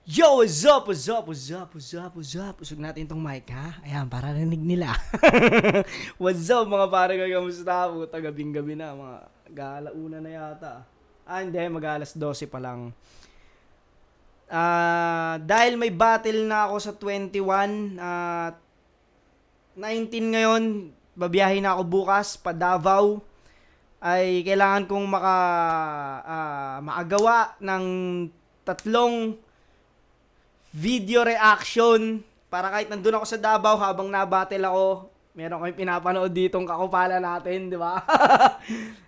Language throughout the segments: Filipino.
Yo, what's up, what's up, what's up, what's up, what's up? Usog natin tong mic, ha? Ayan, para rinig nila. What's up, mga pare ko, kamusta? Puta, gabing-gabi na, mga galauna na yata. Hindi, mag-alas 12 pa lang. Dahil may battle na ako sa 21, 19 ngayon, babiyahin na ako bukas, pa Davao. Ay kailangan kong makagawa ng tatlong video reaction para kahit nandun ako sa Davao habang nabattle ako, meron kami pinapanood ditong kakupala natin, di ba?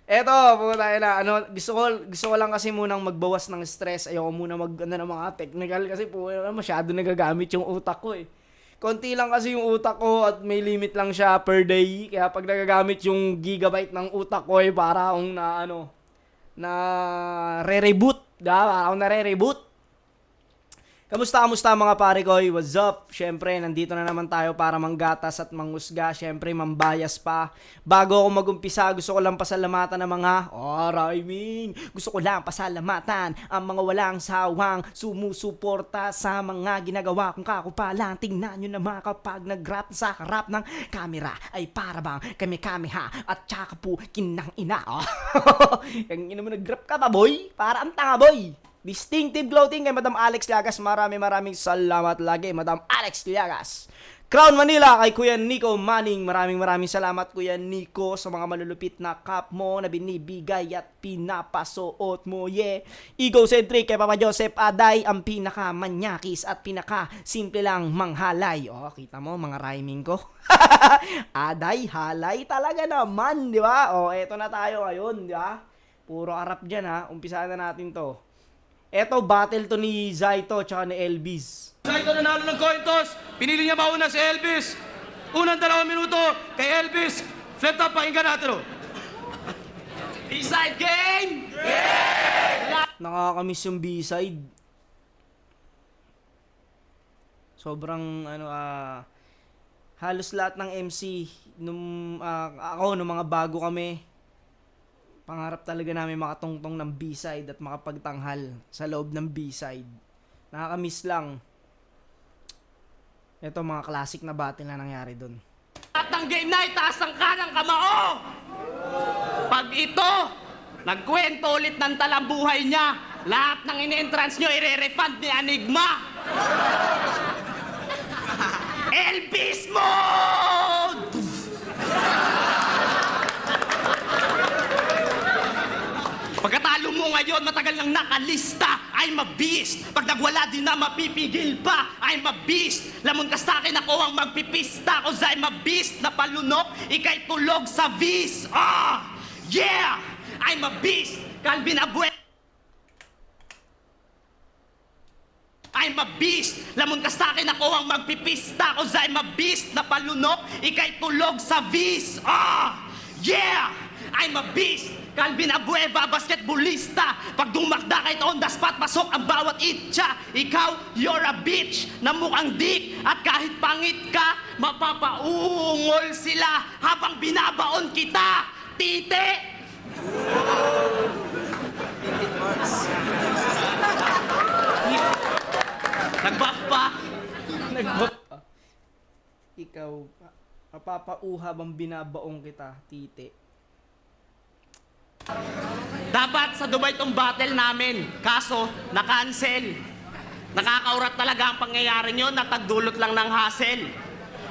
Eto, puta na, gusto ko lang kasi munang magbawas ng stress. Ayoko muna ng mga technical kasi masyado nagagamit yung utak ko eh. Konti lang kasi yung utak ko at may limit lang siya per day. Kaya pag nagagamit yung gigabyte ng utak ko eh, para akong na re-reboot, diba? Para akong nare-reboot. Kamusta mga pare ko? What's up? Syempre, nandito na naman tayo para manggatas at manghusga. Syempre, mambayas pa. Bago ako magumpisa, gusto ko lang pasalamatan ng mga rhyming. Gusto ko lang pasalamatan ang mga walang sawang sumusuporta sa mga ginagawa kong kakupalan. Tingnan nyo naman kapag nag-rap sa harap ng camera ay para bang kami-kami-ha at tsaka po kinang ina. Yung ina mo nag-rap ka pa, boy? Para ang tanga, boy. Distinctive clothing kay Madam Alex Llagas. Maraming salamat lagi, Madam Alex Llagas. Crown Manila kay Kuya Nico Manning. Maraming salamat, Kuya Nico, sa mga malulupit na cup mo na binibigay at pinapasuot mo. Yeah. Egocentric kay Papa Joseph Aday, ang pinaka-manyakis at pinaka-simple lang manghalay. Kita mo mga rhyming ko. Aday, halay talaga naman, di ba? Eto na tayo ngayon, di ba? Puro arap dyan, ha. Umpisahan na natin to. Eto, battle to ni Zaito tsaka ni Elvis. Zaito nanalo ng coin toss. Pinili niya mauna si Elvis. Unang 2 minuto kay Elvis. Flip top, pakinggan natin. B-side game! Nakakamiss yung B-side. Sobrang halos lahat ng MC nung mga bago kami, pangarap talaga namin makatungtong ng B-side at makapagtanghal sa loob ng B-side. Nakakamiss lang. Ito mga classic na battle na nangyari dun. At ng game na itaas ang kanang kamao! Pag ito, nagkwento ulit ng talambuhay niya, lahat ng ini-entrance nyo i-refund ni Enigma! Elvis mode! Pagkatalo mo ngayon, matagal nang nakalista, I'm a beast. Pag nagwala din na mapipigil pa, I'm a beast. Lamon ka sa akin, ako ang magpipista. Cause I'm a beast na palunok, ikay tulog sa vis. Yeah! I'm a beast. Calvin Abuel. I'm a beast. Lamon ka sa akin, ako ang magpipista. Cause I'm a beast na palunok, ikay tulog sa vis. Yeah! I'm a beast. Calvin Abueva, basketballista. Pag dumakda kahit on the spot, pasok ang bawat itcha. Ikaw, you're a bitch na mukhang dick. At kahit pangit ka, mapapaungol sila habang binabaon kita. Tite! Nag-buff pa? Nag-buff pa. Ikaw, mapapauha bang binabaong kita, tite? Dapat sa Dubai tong battle namin. Kaso, na-cancel. Nakakaurat talaga ang pangyayari nyo na tagdulot lang ng hassle.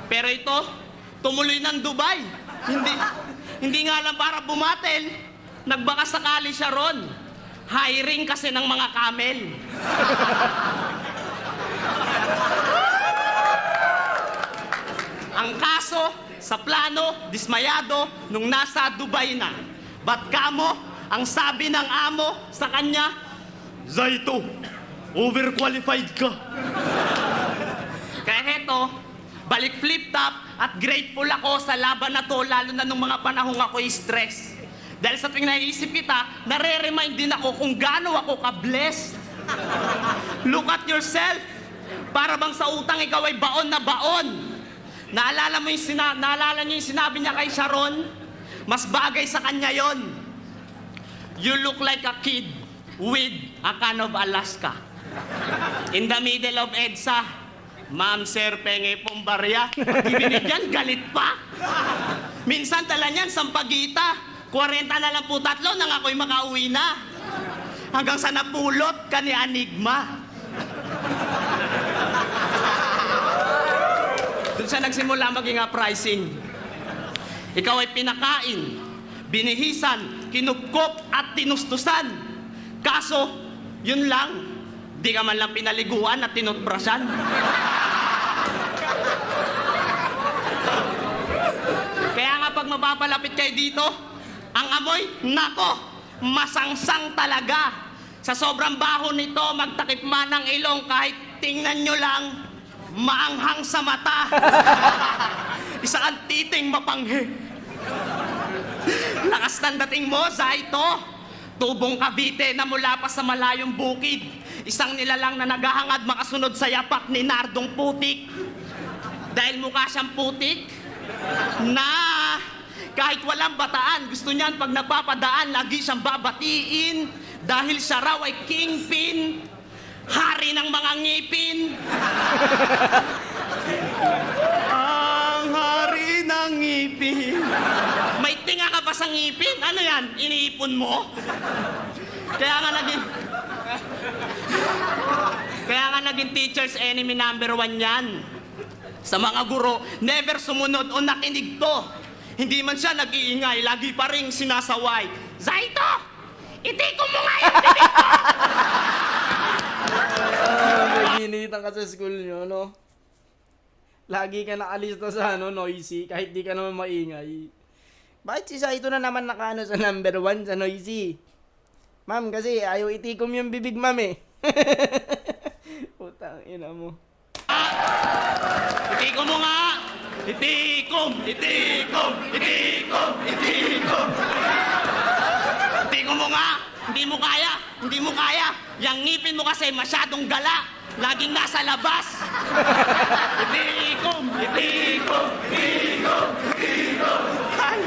Pero ito, tumuloy ng Dubai. Hindi nga lang para bumatel. Nagbaka sakali siya ron. Hiring kasi ng mga camel. Ang kaso, sa plano, dismayado, nung nasa Dubai na. Ba't kamo, ang sabi ng amo sa kanya, Zaito, overqualified ka. Kaya heto, balik flip top at grateful ako sa laban na to, lalo na nung mga panahong ako stress. Dahil sa tuwing naiisip kita, nare-remind din ako kung gaano ako ka-blessed. Look at yourself. Para bang sa utang ikaw ay baon na baon. Naalala niyo yung sinabi niya kay Sharon? Mas bagay sa kanya yon. You look like a kid with a can of Alaska. In the middle of EDSA, Ma'am Sir Penge pong barya. Pag binigyan, galit pa. Minsan tala niyan, sampagita. 40 na lang po tatlo nang ako'y makauwi na. Hanggang sa napulot ka ni Enigma. Doon siya nagsimula maging pricing. Ikaw ay pinakain, binihisan, kinupkop at tinustusan. Kaso, yun lang, di ka man lang pinaliguan at tinutbrasan. Kaya nga pag mapapalapit kayo dito, ang amoy, nako, masangsang talaga. Sa sobrang baho nito, magtakip man ang ilong kahit tingnan nyo lang, maanghang sa mata. Isa ang titing mapanghe. Lakas ng dating mo, Zaito. Tubong Cavite na mula pa sa malayong bukid. Isang nilalang na naghahangad makasunod sa yapak ni Nardong Putik. Dahil mukha siyang putik, na kahit walang bataan, gusto niyan pag napapadaan, lagi siyang babatiin. Dahil siya raw ay kingpin, hari ng mga ngipin. Ang hari ng ngipin. May tinga ka pa sa ngipin? Ano yan? Iniipon mo? Kaya nga naging teacher's enemy number 1 yan. Sa mga guro, never sumunod o nakinig to. Hindi man siya nag-iingay, lagi pa ring sinasaway. Zaito! Itiko mo nga yung bibig ko! Naginitan ka sa school nyo, no? Lagi ka nakalista sa noisy, kahit di ka naman maingay. Bakit si Saito na naman nakaano sa number 1 sa noisy? Ma'am, kasi ayaw itikom yung bibig, ma'am eh. Putang ina mo. Itikom mo nga! Itikom! Itikom! Itikom! Itikom! Itikom mo nga! Hindi mo kaya! Hindi mo kaya! Yang ngipin mo kasi masyadong gala! Laging nasa labas! Itikom! Itikom! Itikom! Itikom! Ay!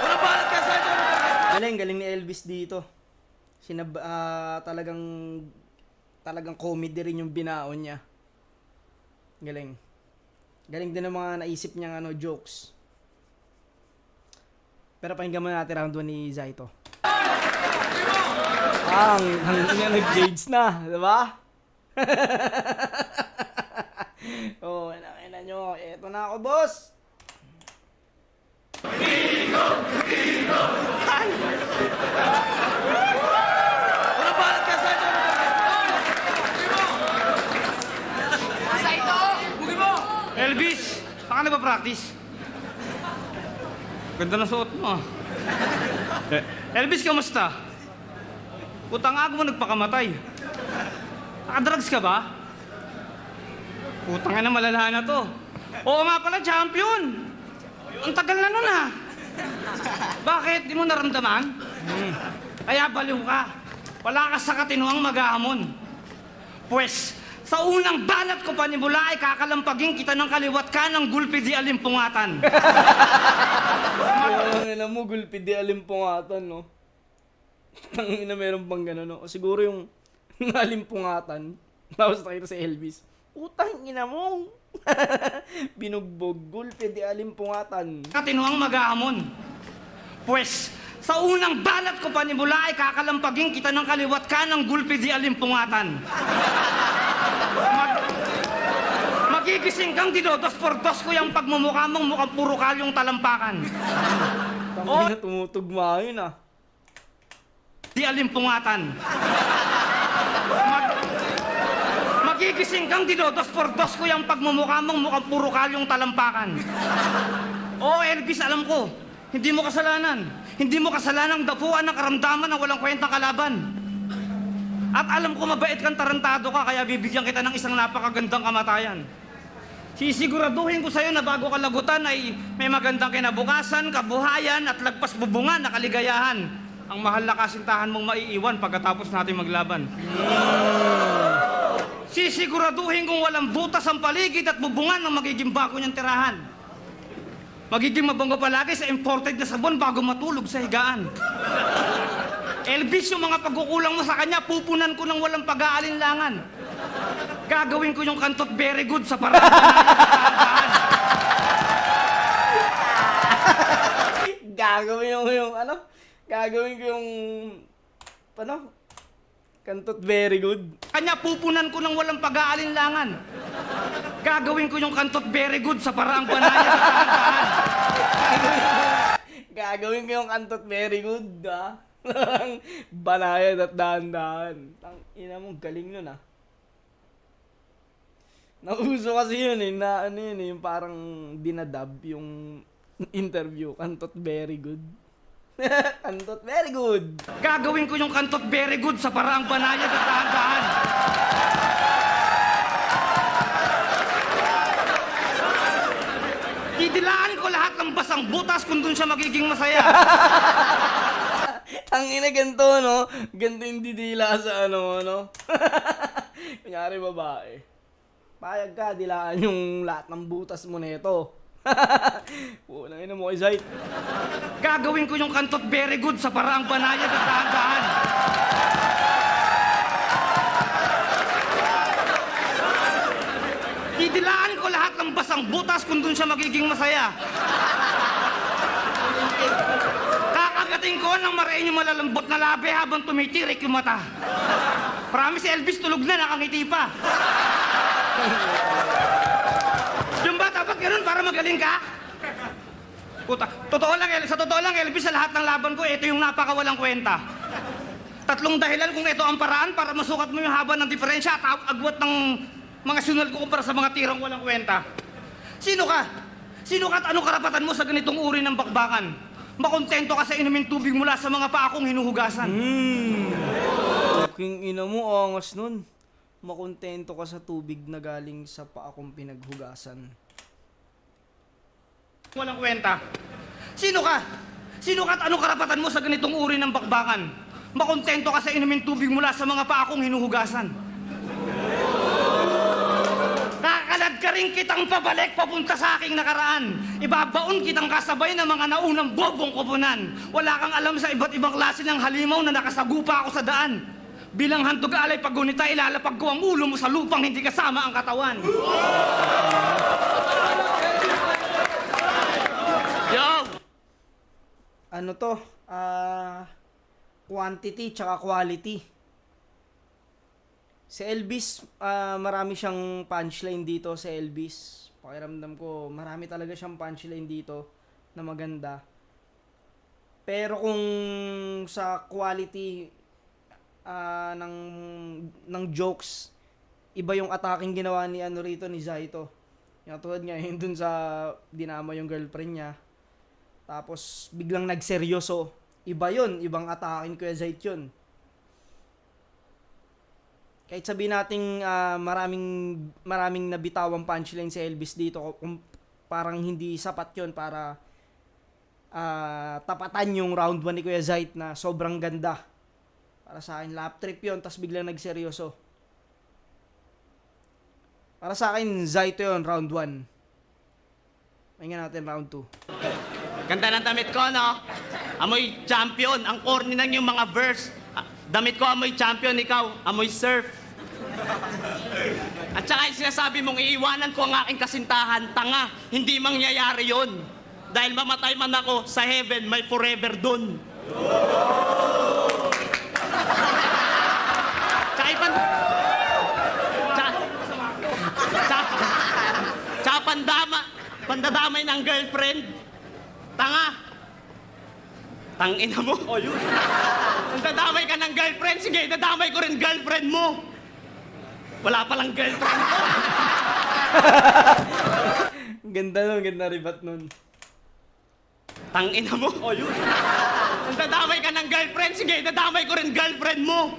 Wala balat ka sa Galing ni Elvis dito. Talagang comedy rin yung binaon niya. Galing din ang mga naisip niyang jokes. Pero pakinggan muna natin round 1 ni Zaito. Hanggang nag-gauge na, diba? Oh, ina nyo. Eto na ako, boss. Wala balat ka sa Saito! Bugi mo! Elvis, saan ka nagpa-practice? Ganda na suot mo ah. Elvis, kamusta? Putang ako mo nagpakamatay. Nakadrugs ka ba? Putang na malala na to. Oo nga pala, champion! Ang tagal na nun ah. Bakit? Di mo naramdaman? Kaya baliw ka. Wala ka sa katinuang mag-aamon. Pwes, sa unang banat ko panimula ay kakalampagin kita ng kaliwat ka ng gulpi di alimpungatan. Alam mo, gulpi di alimpungatan, no? Tangina, meron pang gano'n, no? O siguro yung alimpungatan. Tapos nakita si Elvis. Utang ina mo! Binugbog, gulpi di alimpungatan. Katinuang mag-aamon. Pwes, sa unang banat ko panimula ay kakalampagin kita ng kaliwat ka ng gulpi di alimpungatan. Magigising kang dinodos por dos ko yung pagmumukha mong mukhang puro kalyong talampakan. Tangina, tumutugma yun ah. Di alimpungatan. Magigising kang dinodos por dos ko yung pagmumukha mong mukhang puro kalyong talampakan. Oo, Elvis, alam ko. Hindi mo kasalanan. Hindi mo kasalanang dapuan ng karamdaman ng walang kwentang kalaban. At alam ko mabait kang tarantado ka, kaya bibigyan kita ng isang napakagandang kamatayan. Sisiguraduhin ko sa'yo na bago ka lagutan ay may magandang kinabukasan, kabuhayan at lagpas bubungan na kaligayahan. Ang mahal na kasintahan mong maiiwan pagkatapos natin maglaban. Sisiguraduhin kong walang butas ang paligid at bubungan ng magiging bago niyang tirahan. Magiging mabango palagi sa imported na sabon bago matulog sa higaan. Elvis, yung mga pagkukulang mo sa kanya, pupunan ko ng walang pag-aalinlangan. Gagawin ko yung kantot very good sa parang panayang. Gagawin ko yung ano? Gagawin ko yung ano? Kantot very good. Kanya pupunan ko ng walang pag-aalinlangan. Gagawin ko yung kantot very good sa paraang banayad at dahan-dahan. Gagawin ko yung kantot very good, ha? Banayad at dahan-dahan. Tang ina mo, galing nun, ha? Nauso kasi yun, eh, na ano yun, eh, yung parang dinadub yung interview. Kantot very good. Kantot very good. Gagawin ko yung kantot very good sa paraang banayad at dahan-dahan. Didilaan ko lahat ng basang butas kung doon siya magiging masaya. Ang ina ganito, no? Ganito yung didila sa ano, no? Kunyari babae. Payag ka, dilaan yung lahat ng butas mo nito. Punang ina mo kay Zay. Gagawin ko yung kantot very good sa paraang banayad at dahan-dahan. Didilaan ko lahat ng basang butas kung doon siya magiging masaya. Kakagating ko ng marain yung malalambot na labi habang tumitirik yung mata. Promise, Elvis, tulog na, nakangiti pa. Yung bata, ba't ganun para magaling ka? Puta, sa totoo lang, Elvis, sa lahat ng laban ko, ito yung napakawalang kwenta. 3 dahilan kung ito ang paraan para masukat mo yung haba ng diferensya at agwat ng mga sunal ko kumpara sa mga tirang walang kwenta. Sino ka? Sino ka at anong karapatan mo sa ganitong uri ng bakbakan? Makontento ka sa inumin tubig mula sa mga paa kong hinuhugasan. King ina mo, angas nun. Makontento ka sa tubig na galing sa paa kong pinaghugasan. Walang kwenta. Sino ka? Sino ka at anong karapatan mo sa ganitong uri ng bakbakan? Makontento ka sa inumin tubig mula sa mga paa kong hinuhugasan. Kakalad ka rin kitang pabalik papunta sa aking nakaraan. Ibabaon kitang kasabay ng mga naunang bobong koponan. Wala kang alam sa iba't ibang klase ng halimaw na nakasagupa ako sa daan. Bilang handog alay paggunita, ilalapag ko ang ulo mo sa lupang hindi kasama ang katawan. Yo! Ano to? Quantity tsaka quality. Si Elvis, marami siyang punchline dito sa Elvis. Pakiramdam ko, marami talaga siyang punchline dito na maganda. Pero kung sa quality ng jokes, iba yung attacking ginawa ni ano rito, ni Zaito. Yung tulad niya, yun dun sa dinama yung girlfriend niya. Tapos biglang nagseryoso. Iba yun, ibang attacking Kuya Zait yun. Kahit sabihin nating maraming nabitawang punchline si Elvis dito, kung parang hindi sapat yun para tapatan yung round 1 ni Kuya Zait na sobrang ganda. Para sa akin, lap trip yun, tas biglang nagseryoso. Para sa akin, Zait yun, round 1. Mahinga natin round 2. Ganda ng damit ko, no? Amoy champion. Ang corny ng yung mga verse. Damit ko amoy champion, ikaw amoy surf. At saka yung sinasabi mong iiwanan ko ang aking kasintahan, tanga, hindi mangyayari yon. Dahil mamatay man ako, sa heaven may forever dun. Tsaka pandadamay ng girlfriend. Tanga. Tangina mo. O yun. Nagdadamay ka ng girlfriend, sige, dadamay ko rin girlfriend mo. Wala palang girlfriend ko. Ganda nun, ganda ribat nun. Tangina mo. O yun. Nagdadamay ka ng girlfriend, sige, dadamay ko rin girlfriend mo.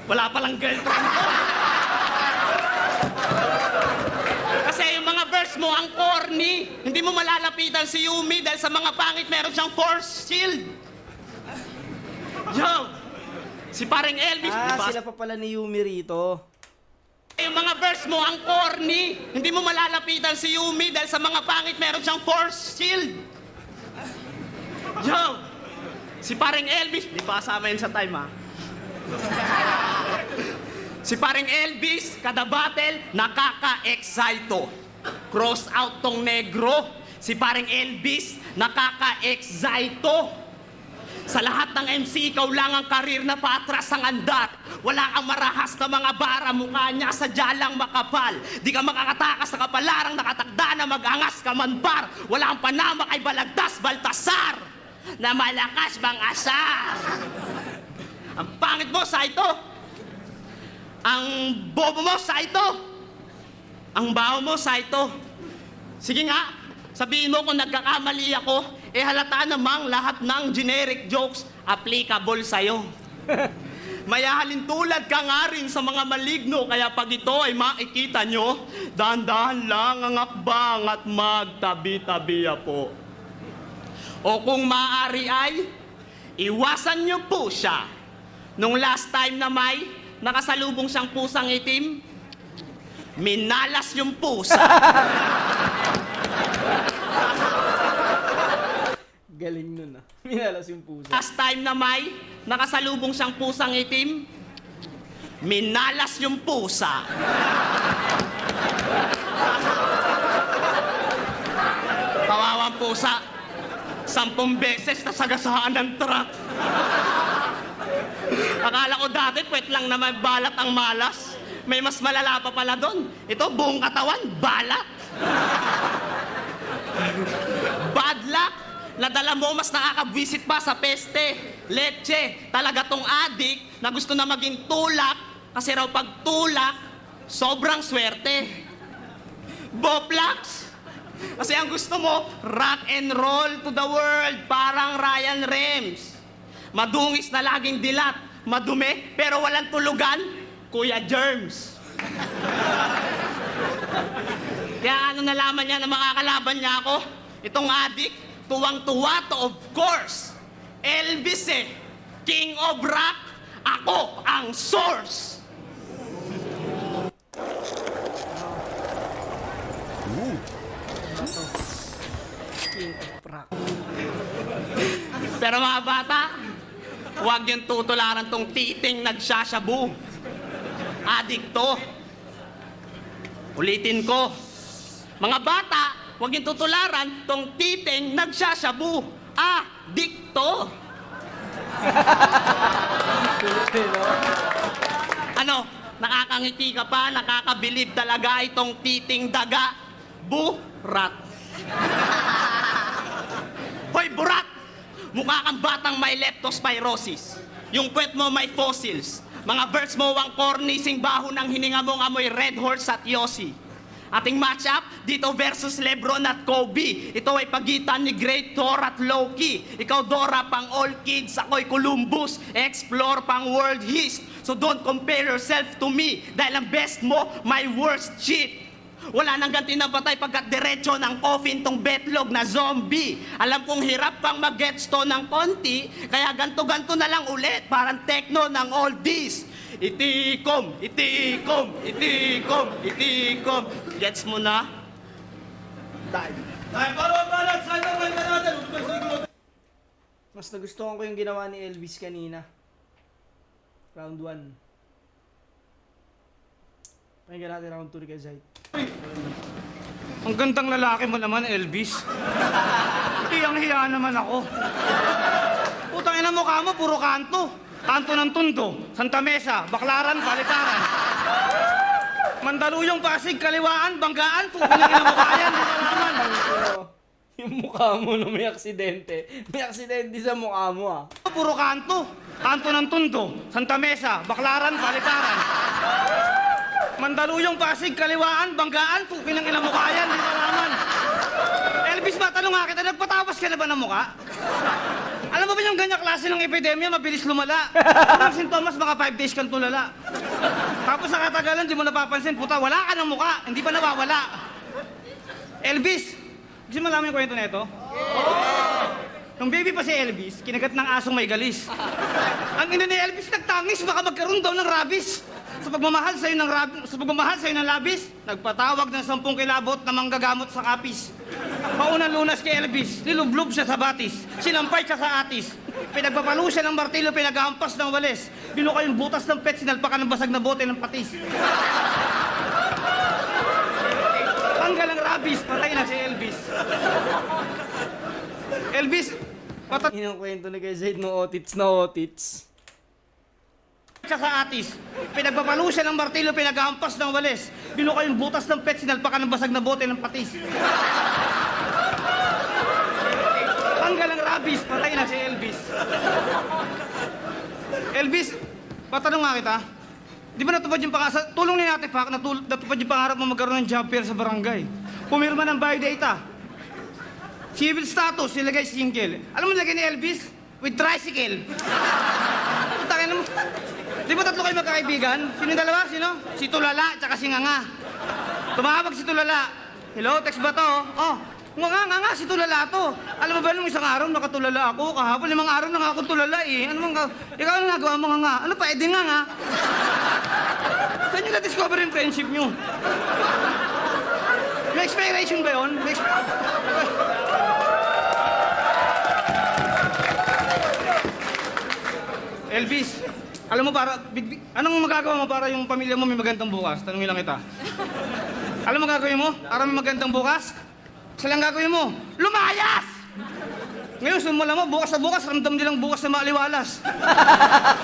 Wala palang girlfriend ko. Kasi yung mga verse mo, ang corny. Hindi mo malalapitan si Yumi dahil sa mga pangit meron siyang force shield. Yo! Si pareng Elvis. Sila pa pala ni Yumi rito. Yung mga verse mo, ang corny. Hindi mo malalapitan si Yumi dahil sa mga pangit meron siyang force shield. Yo! Si paring Elvis, di pa kasama yun sa time ha. Si paring Elvis, kada battle, nakaka-excito. Cross out tong negro. Si paring Elvis, nakaka-excito. Sa lahat ng MC, ikaw lang ang karir na patras ang andar. Wala kang marahas na mga bara, mukha niya sa jalang makapal. Di ka makakatakas sa kapalarang nakatakda na mag-angas ka manbar. Wala kang panama kay Balagtas Baltasar na malakas bang asar. Ang pangit mo sa ito. Ang bobo mo sa ito. Ang baho mo sa ito. Sige nga, sabihin mo kung nagkakamali ako, halata namang lahat ng generic jokes applicable sa'yo. Mayahalin tulad ka nga rin sa mga maligno, kaya pag ito ay makikita nyo, dahan-dahan lang ang akbang at magtabi-tabi po. O kung maaari ay, iwasan nyo po siya. Nung last time na may nakasalubong siyang pusang itim, minalas yung pusa. Galing nun ah. Minalas yung pusa. Last time na may nakasalubong siyang pusang itim, minalas yung pusa. Kawawang pusa, 10 beses nasagasaan ng truck. Akala ko dati, puwet lang na may balat ang malas. May mas malala pa pala doon. Ito, buong katawan, balat. Bad luck. Nadala mo, mas nakakabwisit pa sa peste. Leche, talaga tong adik na gusto na maging tulak kasi raw pag tulak, sobrang swerte. Boplax, kasi ang gusto mo, rock and roll to the world, parang Ryan Rems. Madungis na laging dilat, madumi, pero walang tulugan, Kuya Germs. Kaya ano nalaman niya na makakalaban niya ako? Itong adik, tuwang-tuwa to, of course. Elvis King of Rock, ako ang source. King of Rock. Pero mga bata, huwag yung tutularan tong titing nagsasyabu. Adikto. Ulitin ko. Mga bata, huwag yung tutularan tong titing nagsasyabu. Adikto. Ano? Nakakangiti ka pa, nakakabilib talaga itong titing daga. Burat. Hoy, burat! Mukha kang batang may leptospirosis. Yung puwet mo may fossils. Mga verse mo ang corny, sing baho ng hininga mong amoy Red Horse at Yossi. Ating matchup, dito versus Lebron at Kobe. Ito ay pagitan ni Great Thor at Loki. Ikaw Dora pang all kids, ako'y Columbus. Explore pang world hist. So don't compare yourself to me. Dahil ang best mo, my worst shit. Wala nang ganti na patay pagkat diretso ng coffin tong betlog na zombie. Alam kong hirap pang mag-gets to ng konti, kaya ganto-ganto na lang ulit, parang techno ng oldies. Itikom, itikom, itikom, itikom. Gets mo na? Mas nagustuhan ko yung ginawa ni Elvis kanina. Round 1. Pakinggan natin round 2 kay Zayt. Ang gandang lalaki mo naman, Elvis. Hiyang-hiya naman ako. Putang ina mukha mo, puro kanto. Kanto ng Tondo, Santa Mesa, Baclaran, Balitaran. Mandaluyong, Pasig, Kaliwaan, Banggaan, putang ina mukha yan, di ba naman? Pero, yung mukha mo na may aksidente. May aksidente sa mukha mo ah. Puro kanto. Kanto ng Tondo, Santa Mesa, Baclaran, Balitaran. Mandaluyong, Pasig, Kaliwaan, Banggaan, putang ina mukha yan, di ba naman? Elvis, matanong nga kita, nagpatawas ka na ba ng mukha? Alam mo ba yung ganyang klase ng epidemya, mabilis lumala? Ang sintomas, mga 5 days kang tulala. Tapos sa katagalan, di mo napapansin, puta, wala ka ng mukha, hindi pa nawawala. Elvis, gusto mo malaman yung kwento na ito? Nung baby pa si Elvis, kinagat ng asong may galis. Ang ina ni Elvis nagtangis, baka magkaroon daw ng rabies. Sa pagmamahal sa'yo ng labis, nagpatawag ng 10 kilabot na manggagamot sa kapis. Paunang lunas kay Elvis, nilublob siya sa batis, sinampay siya sa atis. Pinagpapalo siya ng martilyo, pinaghampas ng walis. Binuka yung butas ng pet, sinalpakan ng basag na bote ng patis. Tanggal ang rabies, patay na si Elvis. Elvis, patay Inang kwento ni Kuya Zaid no otits na otits. siya sa atis. Pinagpapalo siya ng martilyo, pinaghampas ng walis. Binuka yung butas ng pet, sinalpakan ng basag na bote ng patis. Tanggal ang rabies, patay na si Elvis. Elvis, patanong nga kita. Di ba natupad yung pangarap? Tulong ni Ate Pac, natupad yung pangarap mo magkaroon ng job fair sa barangay. Pumirma ng biodata. Civil status, nilagay single. Alam mo nilagay ni Elvis? With tricycle. Putangin mo. Di ba tatlo kayo magkakaibigan? Sino yung dalawa? Sino? Si Tulala at saka si Nganga. Tumawag si Tulala. Hello, text ba to? Oh, nga, si Tulala to. Alam mo ba nung isang araw nakatulala ako? Kahapon 5 araw na nga akong tulala eh. Ano mong ikaw ano nagawa mo nga? Ano pa, edi nga? Saan nyo na-discover yung friendship nyo? May expiration ba yun? Elvis, alam mo anong magagawa mo para yung pamilya mo may magandang bukas? Tanungin lang kita. Alam mo gagawin mo? Para may magandang bukas? Isa lang gagawin mo, lumayas! Ngayon, sumula mo, bukas na bukas, ramdam nilang bukas na maaliwalas.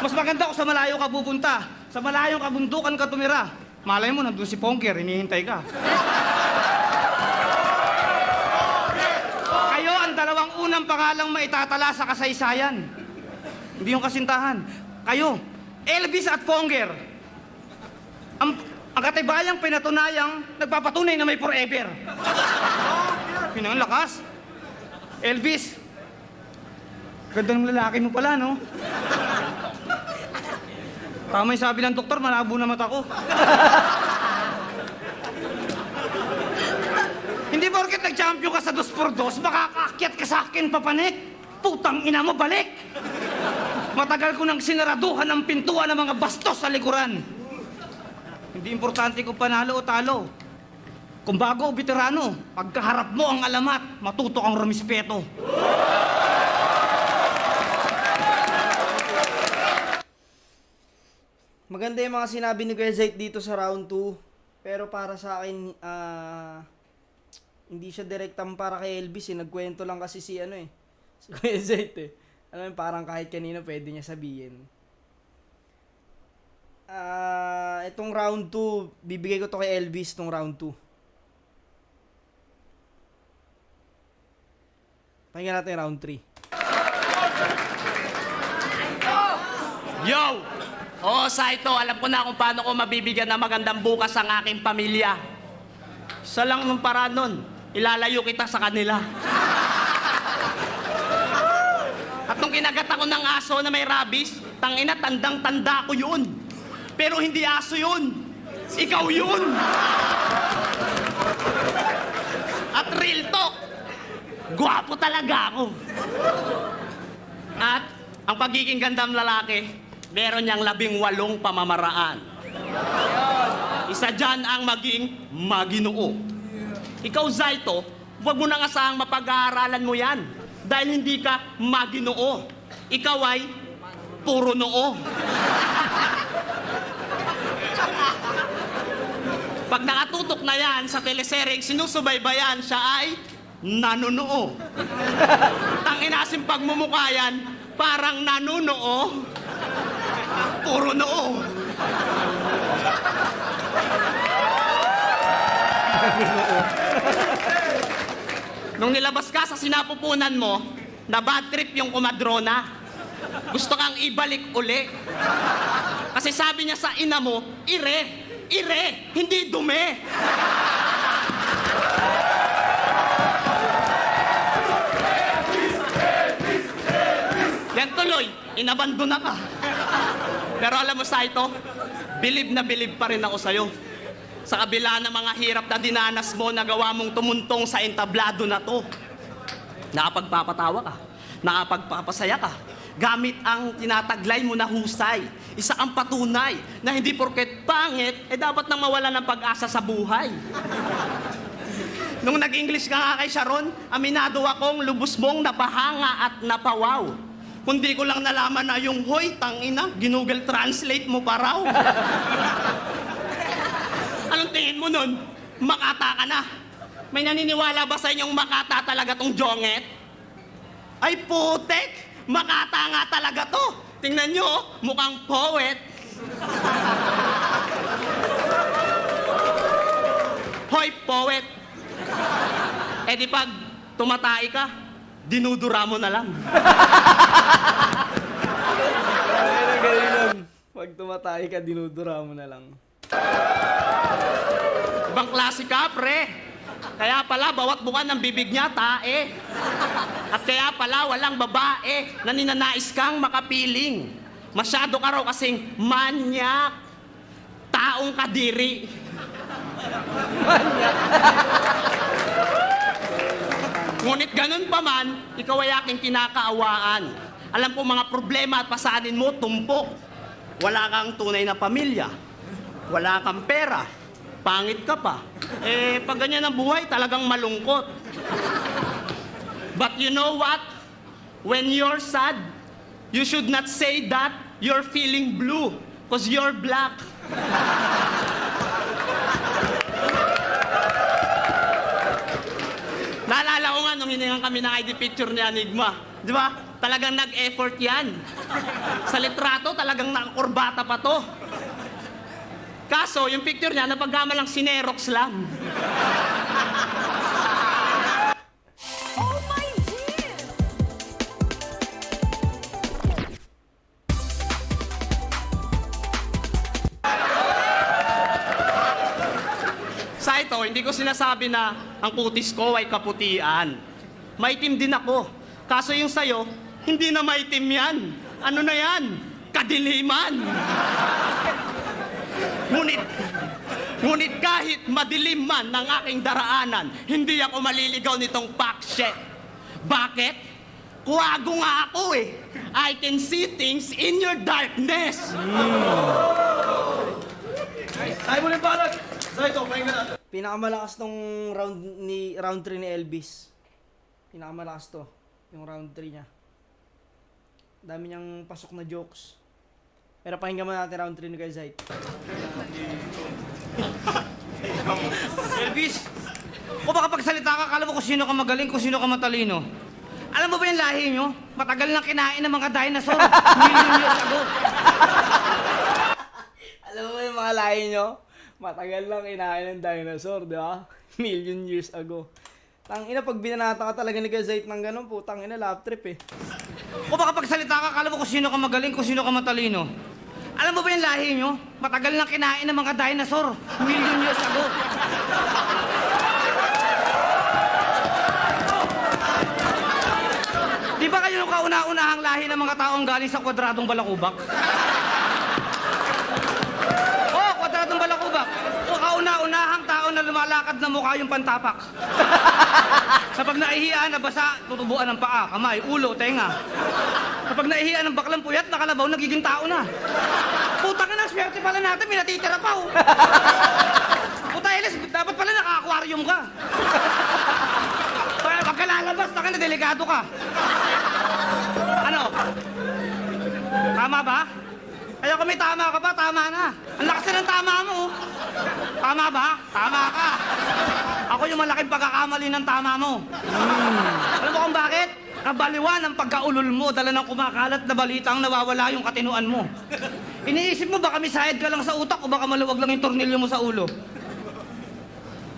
Mas maganda kung sa malayo ka pupunta. Sa malayong kabundukan ka tumira. Malay mo, nandun si Pongker, hinihintay ka. Kayo ang dalawang unang pangalang maitatala sa kasaysayan. Hindi yung kasintahan. Kayo, Elvis at Pongger. Ang katibayang pinatunayang nagpapatunay na may forever. Pinang lakas. Elvis, ganda ng lalaki mo pala, no? Tama yung sabi ng doktor, malabo na mata ko. Hindi porket nag-champion ka sa 2x2, makakaakyat ka sa akin, papanik. Putang ina mo, balik! Matagal ko nang sinaraduhan ang pintuan ng mga bastos sa likuran. Hindi importante kung panalo o talo. Kung bago o veterano, pagkaharap mo ang alamat, matuto kang rumispeto. Maganda yung mga sinabi ni Kuya Zaid dito sa round 2. Pero para sa akin, hindi siya direktang para kay Elvis eh. Nagkwento lang kasi si si Kuya Zaid eh. Alam mo, parang kahit kanino pwede niya sabihin. Itong round 2, bibigay ko to kay Elvis tong round 2. Pakinggan natin yung round 3. Yo! Oo, Saito, alam ko na kung paano ko mabibigyan ng magandang bukas ang aking pamilya. Isa lang nung paraan nun, ilalayo kita sa kanila. At nung kinagat ako ng aso na may rabies, tangina, tandang-tanda ko yun. Pero hindi aso yun. Ikaw yun. At real talk, gwapo talaga ako. At ang pagiging gandang lalaki, meron niyang 18 pamamaraan. Isa dyan ang maging maginoo. Ikaw, Zaito, huwag mo nang asahang mapag-aaralan mo yan. Dahil hindi ka maginoo. Ikaw ay puro noo. Pag nakatutok na yan sa teleserye, sinusubaybayan, siya ay nanunoo. Tanginasim pagmumukha yan, parang nanunoo, puro noo. Nung nilabas ka sa sinapupunan mo, na bad trip yung kumadrona. Gusto kang ibalik uli. Kasi sabi niya sa ina mo, ire, hindi dumi. Yan tuloy, inabandona ka. Pero alam mo, Saito, bilib na bilib pa rin ako sa'yo. Sa kabila ng mga hirap na dinanas mo, nagawa mong tumuntong sa entablado na to. Nakapagpapatawa ka, nakapagpapasaya ka, gamit ang tinataglay mo na husay. Isa ang patunay na hindi porket pangit, dapat nang mawala ng pag-asa sa buhay. Nung nag-English ka nga kay Sharon, aminado akong lubos mong napahanga at napawaw. Kundi ko lang nalaman na yung hoy, tangina, ginugol translate mo pa raw. Anong tingin mo nun? Makata ka na. May naniniwala ba sa inyong makata talaga tong jonget? Ay putek! Makata nga talaga to! Tingnan nyo, mukhang poet. Hoy, poet! Eh di pag tumatay ka, dinudura mo na lang. Ganun. Pag tumatay ka, dinudura mo na lang. Ibang klase ka, pre. Kaya pala, bawat bukan ng bibig niya, tae. At kaya pala, walang babae na ninanais kang makapiling. Masyado ka raw kasing manyak. Taong kadiri. Ngunit ganun pa man, ikaw ay aking kinakaawaan. Alam ko mga problema at pasanin mo, tumpok. Wala kang tunay na pamilya. Wala kang pera. Pangit ka pa. Eh, pag ganyan ang buhay, talagang malungkot. But you know what? When you're sad, you should not say that you're feeling blue, because you're black. Naalala ko nga nung hiningan kami ng ID picture ni Enigma. Di ba? Talagang nag-effort yan. Sa litrato, talagang nakakurbata pa to. Kaso, yung picture niya, napagkamalang sinerox lang. Oh my dear! Sa ito, hindi ko sinasabi na ang kutis ko ay kaputian. Maitim din ako. Kaso yung sayo, hindi na maitim yan. Ano na yan? Kadiliman. Ngunit kahit madilim man ng aking daraanan, hindi ako maliligaw nitong paksyet. Bakit? Kuwago nga ako eh. I can see things in your darkness. Ay mo na balag! So ito, pahinga natin. Pinakamalakas tong round 3 ni Elvis. Pinakamalakas to, yung round 3 niya. Dami niyang pasok na jokes. Pero pakinggan mo natin round 3 ni Kuya Zayt. Elvis, kung makapagsalita ka, akala mo kung sino ka magaling, kung sino ka matalino. Alam mo ba yung lahi nyo? Matagal nang kinain ng mga dinosaur. Million years ago. Alam mo ba yung mga lahi nyo? Matagal lang kinain ng dinosaur, di ba? Million years ago. Tangina, pag binanata ka talaga ni Kuya Zayt ng ganun, putang ina, lap trip eh. Kung makapagsalita ka, akala mo kung sino ka magaling, kung sino ka matalino. Alam mo ba yung lahi nyo? Matagal nang kinain ng mga dinosaur. Million years ago. Di ba kayo nung kauna-unahang lahi ng mga taong galing sa kwadradong balakubak? Oo, kwadradong balakubak. O kauna-unahang tao na lumalakad na mukha yung pantapak. Kapag naihiyaan, nabasa, tutubuan ng paa, kamay, ulo, tenga. Kapag naihiyaan ng baklang puyat, nakalabaw, nagiging tao na. Puta ka na, swerte pala natin, may natitira pa, oh. Puta, Elis, dapat pala naka-aquarium ka. Kaya pagka lalabas, taka na, delikado ka. Ano? Tama ba? Kaya kung may tama ka ba, tama na. Ang lakas na ng tama mo. Tama ba? Tama ka. Ako yung malaking pagkakamali ng tama mo. Alam mo kung bakit? Kabaliwan ang pagkaulol mo, dala ng kumakalat na balitang nawawala yung katinuan mo. Iniisip mo baka may sahid ka lang sa utak o baka maluwag lang yung tornilyo mo sa ulo.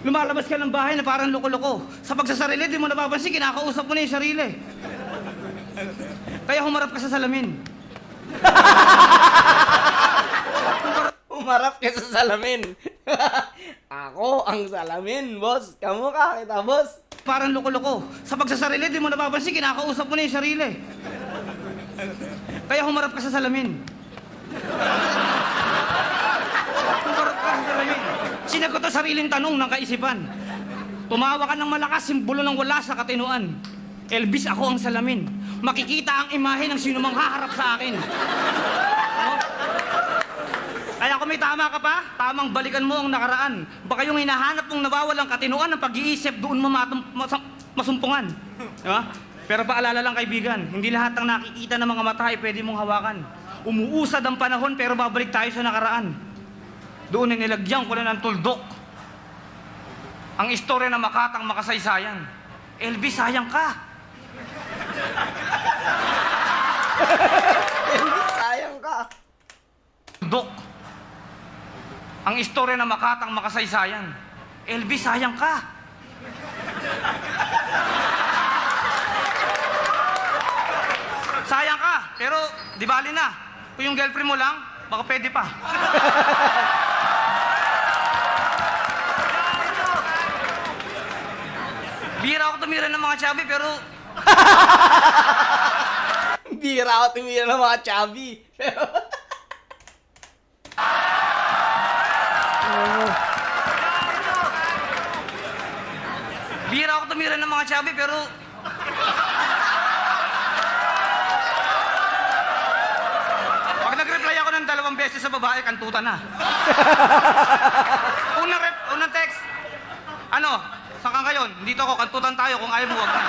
Lumalabas ka ng bahay na parang loko-loko. Sa pagsasarili, di mo napapansin, kinakausap mo na yung sarili. Kaya humarap ka sa salamin. Umarap ka sa salamin. Ako ang salamin, boss. Kamukha kita, boss. Parang loko-loko. Sa pagsasarili, di mo napapansin, kinakausap mo na yung sarili. Kaya humarap ka sa salamin. Humarap ka sa salamin. Sinagot ang sariling tanong ng kaisipan. Tumawa ka ng malakas, simbolo ng wala sa katinuan. Elvis, ako ang salamin. Makikita ang imahe ng sino mang haharap sa akin. Oh? Kaya kung may may tama ka pa, tamang balikan mo ang nakaraan. Baka yung hinahanap mong nawawalang katinoan ng pag-iisip, doon mo masumpungan. Di ba? Pero paalala lang kaibigan, hindi lahat ng nakikita ng mga mata ay pwede mong hawakan. Umuusad ang panahon pero babalik tayo sa nakaraan. Doon ay nilagyan ko na ng tuldok ang istorya ng makatang makasaysayan. Elvis, sayang ka. Sayang ka. Tuldok ang istorya ng makatang makasaysayan. Elvis, sayang ka. Sayang ka, pero di bali na. Kung yung girlfriend mo lang, baka pwede pa. Bira ako tumira ng mga chubby, pero Bira ako tumira ng mga chubby. Pero... bira ako tumira ng mga chubby, pero pag nag-reply ako ng 2 beses sa babae, kantutan na. Unang text, ano, saan ka ngayon? Dito ako, kantutan tayo, kung ayaw mo, wag na.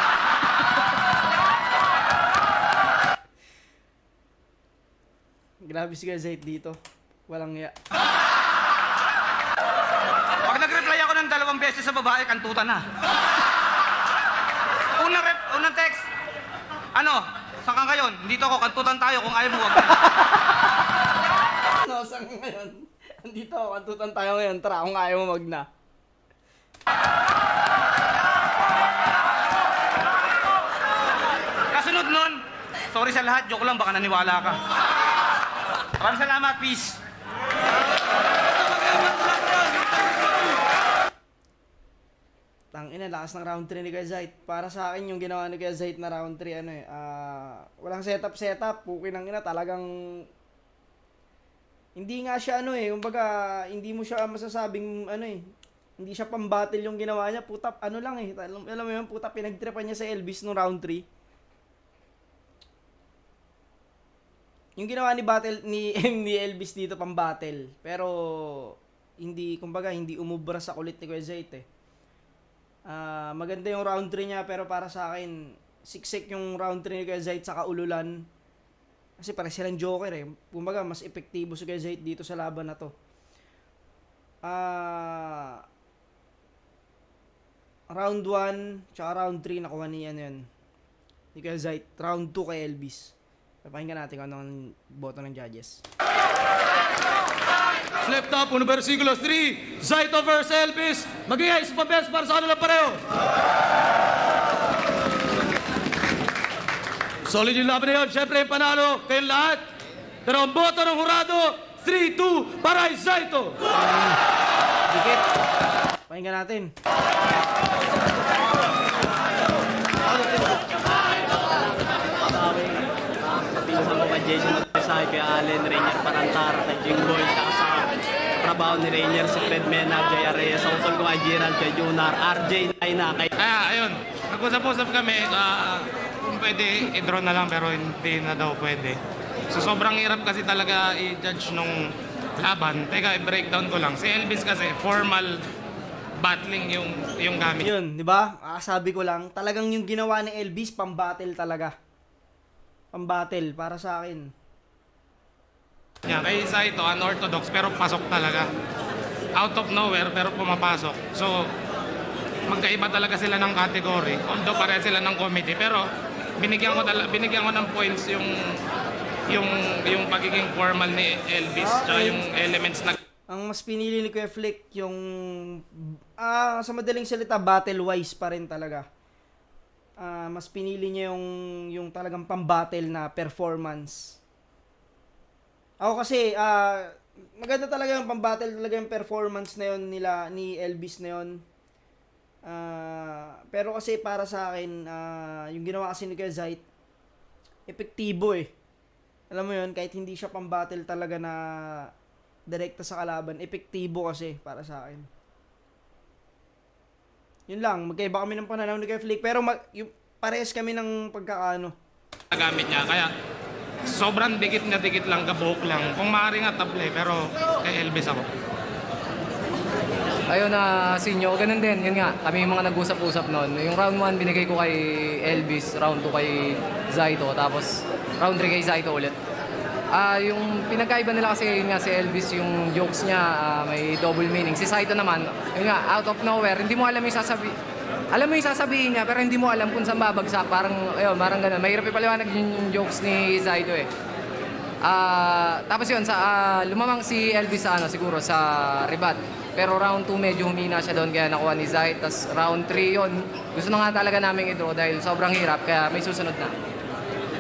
Grabe si Zait dito. Walang ya. Pag nag-reply ako ng 2 beses sa babae, kantutan na. Unang text, ano, saan ka ngayon? Dito ako, kantutan tayo, kung ayaw mo, wag na. No, saan ka ngayon? Andito ako, kantutan tayo ngayon. Tara, kung ayaw mo wag na. Kasunod nun, sorry sa lahat, joke lang, baka naniwala ka. Maraming salamat, peace. Tangina, lakas ng round 3 ni Kuya Zait. Para sa akin, yung ginawa ni Kuya Zait na round 3, walang setup. Pukin ng ina, talagang... Hindi nga siya kumbaga, hindi mo siya masasabing, hindi siya pang-battle yung ginawa niya. Puta, lang alam mo yun, puta, pinagtripan niya sa Elvis nung round 3. Yung ginawa ni ni Elvis dito pang battle, pero hindi umubra sa kulit ni Kuya Zait maganda yung round 3 niya, pero para sa akin siksik yung round 3 ni Kuya Zait sa kaululan. Kasi pare silang joker Kumbaga mas epektibo si Kuya Zait dito sa laban na to. Round 1 tsaka round 3 nakuha niya yun. Ni Kuya Zait. Round 2 kay Elvis. Papakinggan natin kung anong boto ng judges. Flip top, 1 versikulo 3, Zaito versus Elvis. Mag-iay sa pabes para sa kanilang pareho. Solid yung laban na yun. Siyempre, panalo kayong lahat. Pero ang boto ng hurado, 3-2 para kay Zaito. Dikit. Pakinggan natin. Sa mga Jason Magpesay, kay Allen, Rainier Parantar, kay Jingboy, saka sa trabaho ni Rainier, si Fred Mena, Jay Arreyes, sa utol ko kay Gerald, kay Junar, RJ Naina, kay... Kaya, ayun. Nag-usap-usap kami kung pwede i-draw na lang pero hindi na daw pwede. So sobrang hirap kasi talaga i-judge nung laban. Teka, i-breakdown ko lang. Si Elvis kasi formal battling yung gamit. Yun, di ba? Sabi ko lang, talagang yung ginawa ni Elvis, pang-battle talaga. Pang-battle, para sa akin. Yeah, kay Zaito, unorthodox pero pasok talaga. Out of nowhere pero pumapasok. So, magkaiba talaga sila ng category. Although pareha sila ng committee, pero binigyan ko ng points yung pagiging formal ni Elvis tsaka yung elements na Ang mas pinili ni Kuya Flick, yung sa madaling salita, battle-wise pa rin talaga. Mas pinili niya yung talagang pang-battle na performance. Ako kasi, maganda talaga yung pang-battle talaga yung performance na yun ni Elvis na yun. Pero kasi para sa akin, yung ginawa kasi ni Kuya Zait, epektibo Alam mo yun, kahit hindi siya pang-battle talaga na direkta sa kalaban, epektibo kasi para sa akin. Yun lang, magkaiba kami ng pananaw ni Kuya Flick, pero yung parehas kami ng pagkakaano. gamit niya. Kaya sobrang dikit na dikit lang, kabuhok lang. Kung maaari nga table, pero kay Elvis ako. Ayun na sinyo, ganun din, yun nga, kami yung mga nag-usap-usap noon. Yung round 1 binigay ko kay Elvis, round 2 kay Zaito, tapos round 3 kay Zaito ulit. Yung pinagkaiba nila kasi yun nga si Elvis, yung jokes niya may double meaning. Si Zaito naman, yun nga, out of nowhere, hindi mo alam yung sasabihin niya, pero hindi mo alam kung saan babagsak. Parang, ayun, parang ganun. Mahirap ipaliwanag yung jokes ni Zaito eh. Tapos yun, lumamang si Elvis sa siguro sa Ribat. Pero round 2 medyo humina siya doon kaya nakuha ni Zait. Tapos round 3 yun, gusto na nga talaga namin i-draw dahil sobrang hirap kaya may susunod na.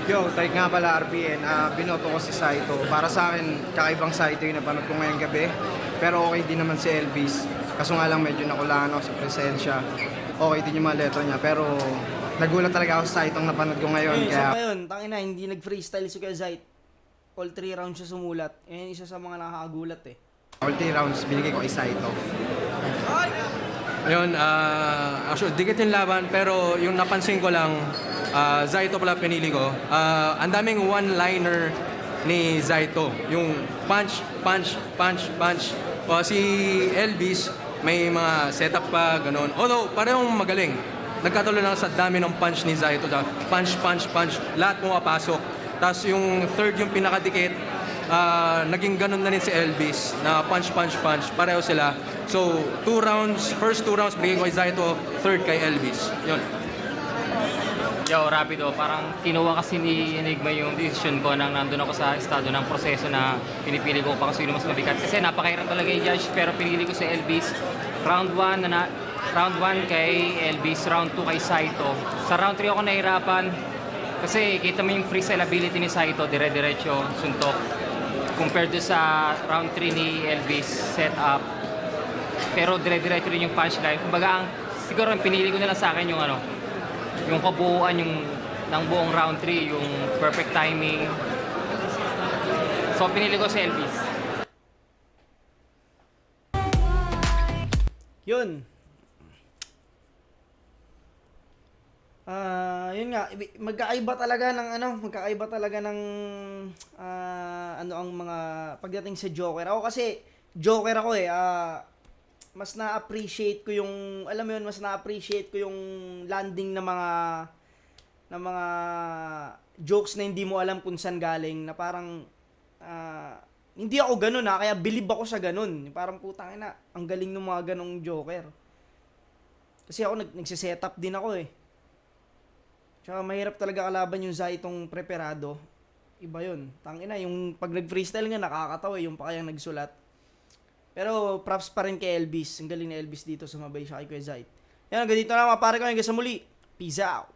Yo, tayo nga pala RPN, binoto ko si Saito. Para sa akin, kakaibang Saito yung napanood ko ngayong gabi. Pero okay din naman si Elvis. Kaso nga lang medyo nakulaan ako sa presensya. Okay din yung mga letra niya. Pero nagulat talaga ako sa Saito ang napanood ko ngayon. Isa Kaya pa yun, tangina, hindi nag-freestyle si Kuya Zait. All 3 rounds siya sumulat. Yan isa sa mga nakakagulat eh. all 3 rounds binigay ko kay Saito. Yun, actually, dikit yung laban, pero yung napansin ko lang, Zaito pala pinili ko. Ang daming one-liner ni Zaito. Yung punch, punch, punch, punch. Si Elvis, may mga setup pa, ganun. Although, parehong magaling. Nagkatuloy lang sa dami ng punch ni Zaito. Punch, punch, punch. Lahat pumapasok. Tapos yung third, yung pinakadikit, naging ganun na rin si Elvis na punch, punch, punch. Pareho sila. So, first 2 rounds, bigay ko kay Zaito, third kay Elvis. Yun. Yo, rapido. Parang kinuha kasi ni Enigma yung decision ko nang nandun ako sa estado ng proseso na pinipili ko pa kung sino mas mabigat. Kasi napakahirap talaga yung judge, pero pinili ko si Elvis. Round 1 kay Elvis, round 2 kay Saito. Sa round 3 ako nahirapan kasi kita mo yung freestyle ability ni Saito, dire-diretso, suntok. Compared to sa round 3 ni Elvis, set up. Pero dire-diretso rin yung punchline. Kumbaga, siguro ang pinili ko na lang sa akin yung kabuuan ng buong round 3, yung perfect timing. So, pinili ko si Elvis. Yun. Yun nga, magkakaiba talaga ng ang mga pagdating sa Joker. Ako kasi Joker ako eh. Mas na-appreciate ko yung landing ng mga jokes na hindi mo alam kung saan galing, na parang hindi ako ganun kaya believe ako sa ganun. Parang putang ina, ang galing ng mga ganong Joker. Kasi ako nagse-setup din ako eh. Tsaka mahirap talaga kalaban yung Zaitong preparado. Iba yun. Tangina, yung pag nag-freestyle nga nakakatawa yung pa kayang nagsulat. Pero props pa rin kay Elvis. Ang galing ni Elvis dito, sumabay siya kay Kuya Zait. Yan, hanggang dito na mga pare ko. Hanggang sa muli. Peace out.